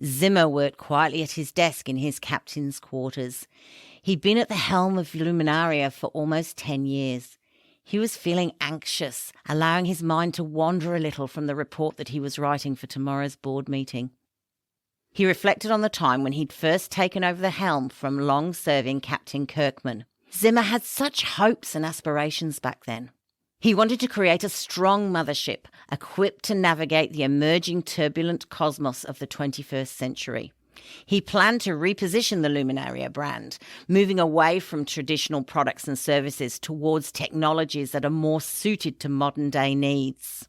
Zimmer worked quietly at his desk in his captain's quarters. He'd been at the helm of Luminaria for almost 10 years. He was feeling anxious, allowing his mind to wander a little from the report that he was writing for tomorrow's board meeting. He reflected on the time when he'd first taken over the helm from long-serving Captain Kirkman. Zimmer had such hopes and aspirations back then. He wanted to create a strong mothership, equipped to navigate the emerging turbulent cosmos of the 21st century. He planned to reposition the Luminaria brand, moving away from traditional products and services towards technologies that are more suited to modern-day needs.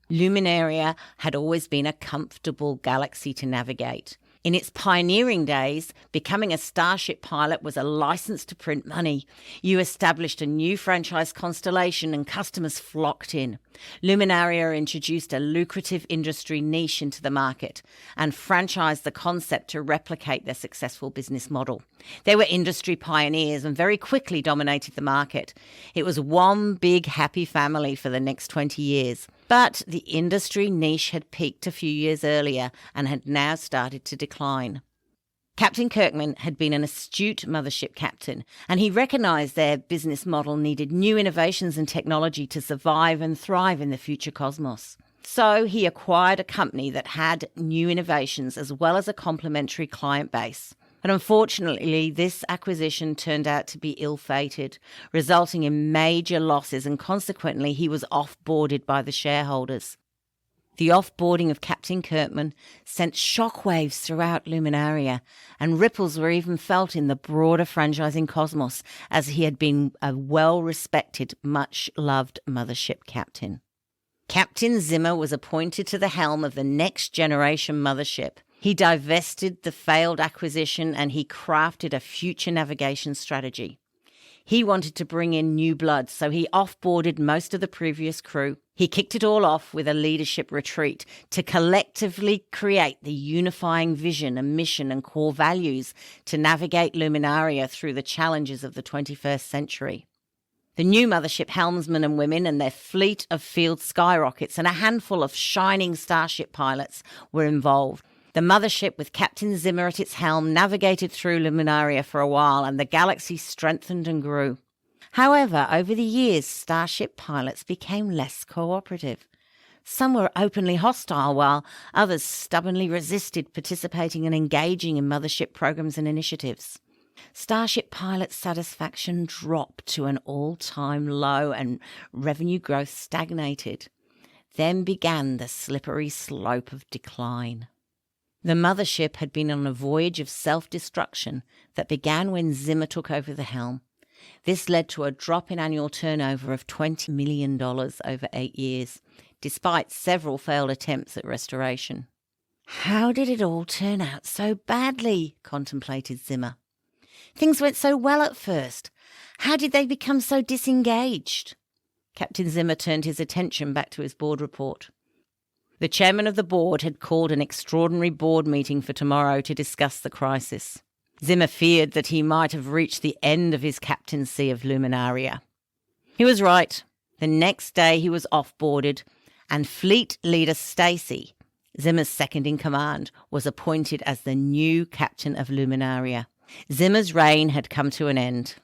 Luminaria had always been a comfortable galaxy to navigate. In its pioneering days, becoming a Starship pilot was a license to print money. You established a new franchise constellation and customers flocked in. Luminaria introduced a lucrative industry niche into the market and franchised the concept to replicate their successful business model. They were industry pioneers and very quickly dominated the market. It was one big happy family for the next 20 years. But the industry niche had peaked a few years earlier and had now started to decline. Captain Kirkman had been an astute mothership captain, and he recognised their business model needed new innovations and technology to survive and thrive in the future cosmos. So he acquired a company that had new innovations as well as a complementary client base. But unfortunately, this acquisition turned out to be ill-fated, resulting in major losses, and consequently he was off-boarded by the shareholders. The off-boarding of Captain Kirkman sent shockwaves throughout Luminaria, and ripples were even felt in the broader franchising cosmos, as he had been a well-respected, much-loved mothership captain. Captain Zimmer was appointed to the helm of the next-generation mothership. He divested the failed acquisition and he crafted a future navigation strategy. He wanted to bring in new blood, so he off-boarded most of the previous crew. He kicked it all off with a leadership retreat to collectively create the unifying vision and mission and core values to navigate Luminaria through the challenges of the 21st century. The new mothership helmsmen and women and their fleet of field skyrockets and a handful of shining Starship pilots were involved. The mothership, with Captain Zimmer at its helm, navigated through Luminaria for a while, and the galaxy strengthened and grew. However, over the years, Starship pilots became less cooperative. Some were openly hostile, while others stubbornly resisted participating and engaging in mothership programs and initiatives. Starship pilot satisfaction dropped to an all-time low, and revenue growth stagnated. Then began the slippery slope of decline. The mothership had been on a voyage of self-destruction that began when Zimmer took over the helm. This led to a drop in annual turnover of $20 million over 8 years, despite several failed attempts at restoration. How did it all turn out so badly? Contemplated Zimmer. Things went so well at first. How did they become so disengaged? Captain Zimmer turned his attention back to his board report. The chairman of the board had called an extraordinary board meeting for tomorrow to discuss the crisis. Zimmer feared that he might have reached the end of his captaincy of Luminaria. He was right. The next day he was off-boarded, and fleet leader Stacy, Zimmer's second-in-command, was appointed as the new captain of Luminaria. Zimmer's reign had come to an end.